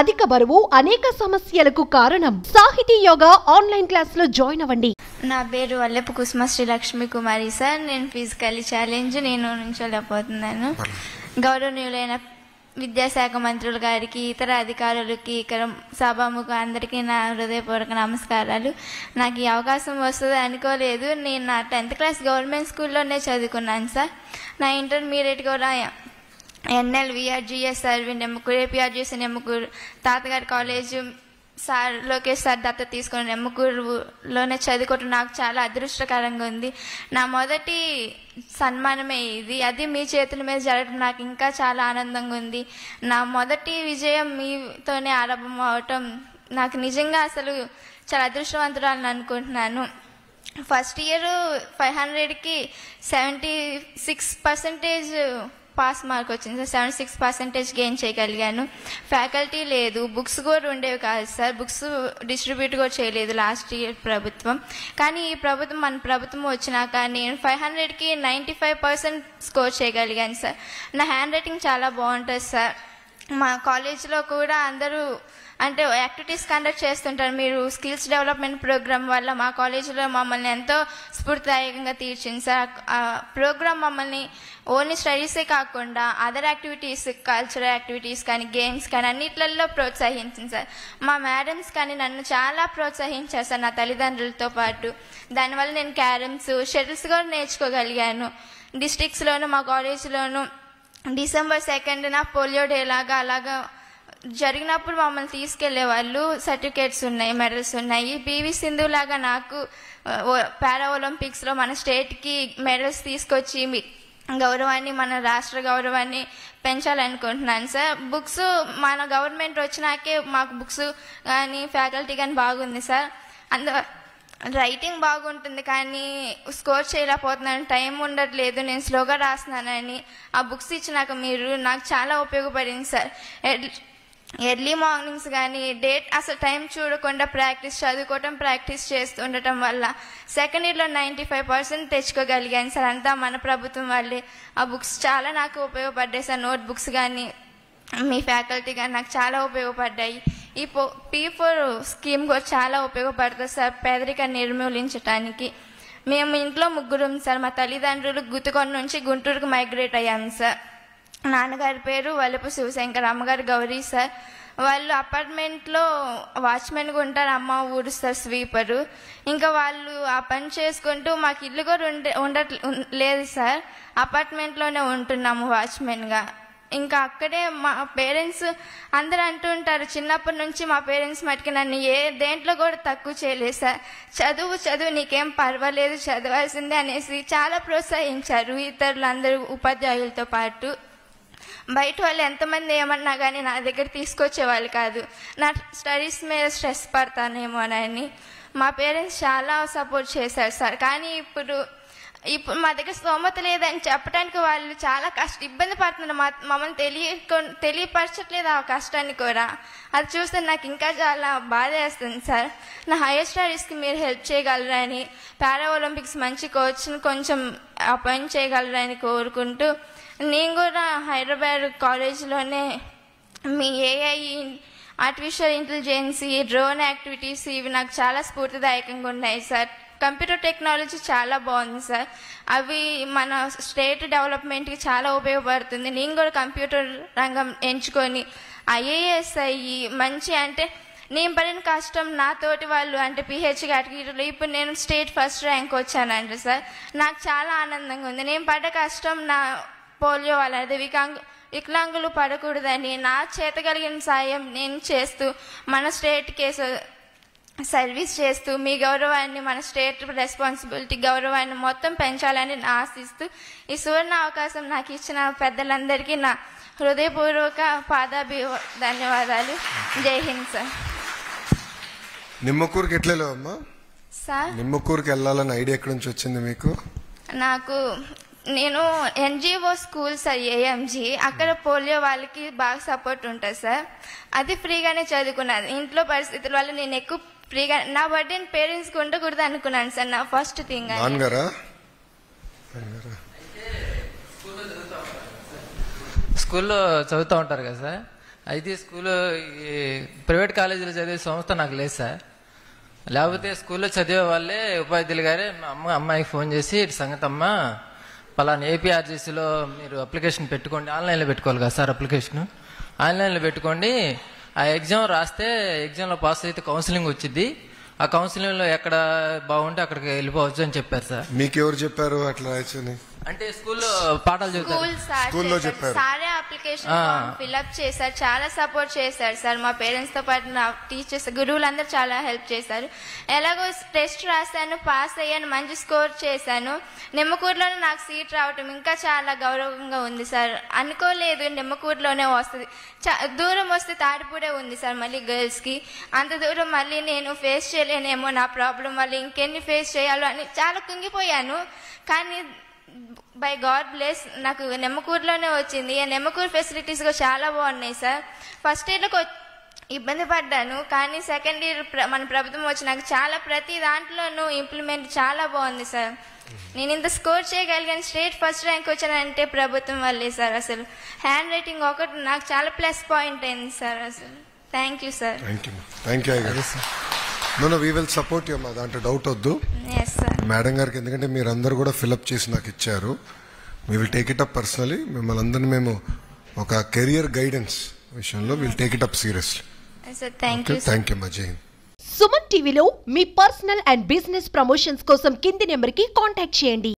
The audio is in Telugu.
అధిక బరువు అనేక సమస్యలకు కారణం. సాహితీ యోగా ఆన్లైన్ క్లాసులో జాయిన్ అవ్వండి. నా పేరు వల్లపు కుసుమ శ్రీ లక్ష్మీ కుమారి సార్. నేను ఫిజికల్లీ ఛాలెంజ్ నుంచోలేకపోతున్నాను. గౌరవనీయులైన విద్యాశాఖ మంత్రులు గారికి, ఇతర అధికారులకి, ఇక్కడ సభాముఖ అందరికీ నా హృదయపూర్వక నమస్కారాలు. నాకు ఈ అవకాశం వస్తుంది అనుకోలేదు. నేను నా 10th క్లాస్ గవర్నమెంట్ స్కూల్లోనే చదువుకున్నాను సార్. నా ఇంటర్మీడియట్ కూడా NLVRGS సర్వీ నెమ్మకూరు, APRGS నెమ్మకూరు, తాతగారి కాలేజ్ సార్ లోకేష్ సార్ దత్త తీసుకుని నెమ్మకూరులోనే చదువుకోవటం నాకు చాలా అదృష్టకరంగా ఉంది. నా మొదటి సన్మానమే ఇది. అది మీ చేతుల మీద జరగడం నాకు ఇంకా చాలా ఆనందంగా ఉంది. నా మొదటి విజయం మీతోనే ఆరంభం అవటం నాకు నిజంగా అసలు చాలా అదృష్టవంతురాలని అనుకుంటున్నాను. ఫస్ట్ ఇయర్ 500కి 76% పాస్ మార్క్ వచ్చింది సార్. 76% గెయిన్ చేయగలిగాను. ఫ్యాకల్టీ లేదు, బుక్స్ కూడా ఉండేవి కాదు సార్. బుక్స్ డిస్ట్రిబ్యూట్ కూడా చేయలేదు లాస్ట్ ఇయర్ ప్రభుత్వం. కానీ ఈ ప్రభుత్వం, మన ప్రభుత్వం వచ్చినాక నేను 500కి 95% స్కోర్ చేయగలిగాను సార్. నా హ్యాండ్ రైటింగ్ చాలా బాగుంటుంది సార్. మా కాలేజ్లో కూడా అందరూ అంటే యాక్టివిటీస్ కండక్ట్ చేస్తుంటారు. మీరు స్కిల్స్ డెవలప్మెంట్ ప్రోగ్రామ్ వల్ల మా కాలేజీలో మమ్మల్ని ఎంతో స్ఫూర్తిదాయకంగా తీర్చింది సార్. ఆ ప్రోగ్రామ్ మమ్మల్ని ఓన్లీ స్టడీసే కాకుండా అదర్ యాక్టివిటీస్, కల్చరల్ యాక్టివిటీస్ కానీ, గేమ్స్ కానీ అన్నిట్లలో ప్రోత్సహించింది సార్. మా మేడమ్స్ కానీ నన్ను చాలా ప్రోత్సహించారు సార్, నా తల్లిదండ్రులతో పాటు. దానివల్ల నేను క్యారమ్స్, షటిల్స్ కూడా నేర్చుకోగలిగాను. డిస్ట్రిక్ట్స్లోను మా కాలేజీలోను December 2nd పోలియో డే అలాగా జరిగినప్పుడు మమ్మల్ని తీసుకెళ్లే వాళ్ళు. సర్టిఫికేట్స్ ఉన్నాయి, మెడల్స్ ఉన్నాయి. PV సింధు లాగా నాకు పారా ఒలింపిక్స్లో మన స్టేట్కి మెడల్స్ తీసుకొచ్చి గౌరవాన్ని, మన రాష్ట్ర గౌరవాన్ని పెంచాలనుకుంటున్నాను సార్. బుక్స్ మన గవర్నమెంట్ వచ్చినాకే మాకు బుక్స్ కానీ ఫ్యాకల్టీ కానీ బాగుంది సార్. రైటింగ్ బాగుంటుంది కానీ స్కోర్ చేయలేకపోతున్నాను, టైం ఉండట్లేదు, నేను స్లోగా రాస్తున్నానని ఆ బుక్స్ ఇచ్చినాక మీరు నాకు చాలా ఉపయోగపడింది సార్. ఎర్లీ మార్నింగ్స్ కానీ అసలు టైం చూడకుండా చదువుకోవటం ప్రాక్టీస్ చేస్తుండటం వల్ల సెకండ్ ఇయర్లో 95% తెచ్చుకోగలిగాను సార్. అంతా మన ప్రభుత్వం వల్లే. ఆ బుక్స్ చాలా నాకు ఉపయోగపడ్డాయి సార్. నోట్ బుక్స్ కానీ మీ ఫ్యాకల్టీ కానీ నాకు చాలా ఉపయోగపడ్డాయి. ఈ P4 స్కీమ్ కూడా చాలా ఉపయోగపడుతుంది సార్ పేదరికాన్ని నిర్మూలించడానికి. మేము ఇంట్లో ముగ్గురం సార్. మా తల్లిదండ్రులు గుత్తుకొండ నుంచి గుంటూరుకు మైగ్రేట్ అయ్యాము సార్. నాన్నగారి పేరు వల్లపు శివశంకర్, అమ్మగారు గౌరీ సార్. వాళ్ళు అపార్ట్మెంట్లో వాచ్మెన్గా ఉంటారు, అమ్మ ఊడుస్తారు, స్వీపరు. ఇంకా వాళ్ళు ఆ పని చేసుకుంటూ మాకు ఇల్లు కూడా లేదు సార్. అపార్ట్మెంట్లోనే ఉంటున్నాము వాచ్మెన్గా. ఇంకా అక్కడే మా పేరెంట్స్ అందరూ అంటూ ఉంటారు, చిన్నప్పటి నుంచి మా పేరెంట్స్ మటుకు నన్ను దేంట్లో కూడా తక్కువ చేయలేదు సార్. చదువు నీకేం పర్వాలేదు, చదవాల్సిందే అనేసి చాలా ప్రోత్సహించారు. ఇతరులందరూ ఉపాధ్యాయులతో పాటు బయట వాళ్ళు ఎంతమంది ఏమన్నా కానీ నా దగ్గర తీసుకొచ్చేవాళ్ళు కాదు. నా స్టడీస్ మీద స్ట్రెస్ పడతానేమోనని మా పేరెంట్స్ చాలా సపోర్ట్ చేశారు సార్. కానీ ఇప్పుడు మా దగ్గర స్తోమత లేదని చెప్పడానికి వాళ్ళు చాలా ఇబ్బంది పడుతున్నారు. మమ్మల్ని తెలియపరచట్లేదు ఆ కష్టాన్ని కూడా. అది చూస్తే నాకు ఇంకా చాలా బాధ వేస్తుంది సార్. నా హైయర్ స్టడీస్కి మీరు హెల్ప్ చేయగలరని, పారా ఒలింపిక్స్ మంచి కోచ్ని కొంచెం అపాయింట్ చేయగలరని కోరుకుంటూ, నేను కూడా హైదరాబాద్ కాలేజ్లోనే మీ AI, artificial intelligence, drone activities ఇవి నాకు చాలా స్ఫూర్తిదాయకంగా ఉన్నాయి సార్. కంప్యూటర్ టెక్నాలజీ చాలా బాగుంది సార్. అవి మన స్టేట్ డెవలప్మెంట్కి చాలా ఉపయోగపడుతుంది. నేను కూడా కంప్యూటర్ రంగం ఎంచుకొని IAS అయ్యి మంచి అంటే నేను పడిన కష్టం నాతోటి వాళ్ళు అంటే PH కేటగిరీలో ఇప్పుడు నేను స్టేట్ ఫస్ట్ ర్యాంక్ వచ్చానంటే సార్ నాకు చాలా ఆనందంగా ఉంది. నేను పడ్డ కష్టం నా పోలియో వాళ్ళది వికలాంగులు పడకూడదని నా చేతగలిగిన సాయం నేను చేస్తూ మన స్టేట్కి సర్వీస్ చేస్తూ మీ గౌరవాన్ని, మన స్టేట్ రెస్పాన్సిబిలిటీ గౌరవాన్ని మొత్తం పెంచాలని ఆశిస్తూ ఈ సువర్ణ అవకాశం నాకు ఇచ్చిన పెద్దలందరికీ నా హృదయపూర్వక ధన్యవాదాలు. జై హింద్ సార్. నిమ్మకూరుకి ఎట్లా అమ్మా సార్? నిమ్మకూరుకి వెళ్ళాలని ఐడియా ఎక్కడి నుంచి వచ్చింది మీకు? నేను NGO స్కూల్ సార్, AMG. అక్కడ పోలియో వాళ్ళకి బాగా సపోర్ట్ ఉంటుంది సార్. అది ఫ్రీగానే చదువుకున్నాను. ఇంట్లో పరిస్థితుల వల్ల నేను ఎక్కువ ఫ్రీగా నా బర్త్డే పేరెంట్స్కి ఉండకూడదు అనుకున్నాను సార్. నా ఫస్ట్ థింగ్ స్కూల్లో చదువుతూ ఉంటారు కదా సార్. అయితే స్కూల్లో ఈ ప్రైవేట్ కాలేజీలో చదివే సంస్థ నాకు లేదు సార్. లేకపోతే స్కూల్లో చదివే వాళ్ళే ఉపాధ్యాయులు గారే అమ్మాయికి ఫోన్ చేసి ఇటు సంగతి అమ్మ పలానా ఏపీఆర్జీసీలో మీరు అప్లికేషన్ పెట్టుకోండి, ఆన్లైన్లో పెట్టుకోవాలి కదా సార్, అప్లికేషన్ ఆన్లైన్లో పెట్టుకోండి, ఆ ఎగ్జామ్ రాస్తే ఎగ్జామ్లో పాస్ అయితే కౌన్సిలింగ్ వచ్చింది, ఆ కౌన్సిలింగ్లో ఎక్కడ బాగుంటే అక్కడికి వెళ్ళిపోవచ్చు అని చెప్పారు సార్. మీకు ఎవరు చెప్పారు అట్లా రాయచ్చని? అంటే స్కూల్లో పాఠాలు చెప్తారు, స్కూల్లో చెప్పారు. సారే అప్లికేషన్ ఫిల్అప్ చేశారు, చాలా సపోర్ట్ చేశారు సార్. మా పేరెంట్స్ తో పాటు నా టీచర్స్ గురువులందరూ చాలా హెల్ప్ చేశారు. ఎలాగో టెస్ట్ రాశాను, పాస్ అయ్యాను, మంచి స్కోర్ చేశాను. నిమ్మకూరులోనే నాకు సీట్ రావటం ఇంకా చాలా గౌరవంగా ఉంది సార్. అనుకోలేదు నిమ్మకూరులోనే వస్తుంది, దూరం వస్తే తాడిపూడే ఉంది సార్ మళ్ళీ గర్ల్స్ కి. అంత దూరం మళ్ళీ నేను ఫేస్ చేయలేనేమో, నా ప్రాబ్లం మళ్ళీ ఇంకెన్ని ఫేస్ చేయాలో అని చాలా కుంగిపోయాను. కానీ బై గాడ్ బ్లెస్ నాకు నెమ్మకూరులోనే వచ్చింది. నెమ్మకూరు ఫెసిలిటీస్ కూడా చాలా బాగున్నాయి సార్. ఫస్ట్ ఇయర్లో ఇబ్బంది పడ్డాను, కానీ సెకండ్ ఇయర్ మన ప్రభుత్వం వచ్చి నాకు చాలా ప్రతి దాంట్లోనూ ఇంప్లిమెంట్ చాలా బాగుంది సార్. నేను ఇంత స్కోర్ చేయగలిగాను, స్టేట్ ఫస్ట్ ర్యాంక్ వచ్చానంటే ప్రభుత్వం వల్లే సార్. అసలు హ్యాండ్ రైటింగ్ ఒకటి నాకు చాలా ప్లస్ పాయింట్ అయింది సార్. అసలు thank you sir. Thank you. No we will support you అమ్మా, దాంట్లో డౌట్ వద్దు. మేడం గారికి ఎందుకంటే మీరు అందరు కూడా ఫిల్అప్ చేసి నాకు ఇచ్చారు. We will take it up personally. మిమ్మల్ని అందరినీ మేము ఒక కెరియర్ గైడెన్స్ విషయంలో will take it up seriously. Thank you అమ్మా. జై హింద్. సుమన్ టీవీలో మీ పర్సనల్ అండ్ బిజినెస్ ప్రమోషన్స్ కోసం కింది నెంబర్కి కాంటాక్ట్ చేయండి.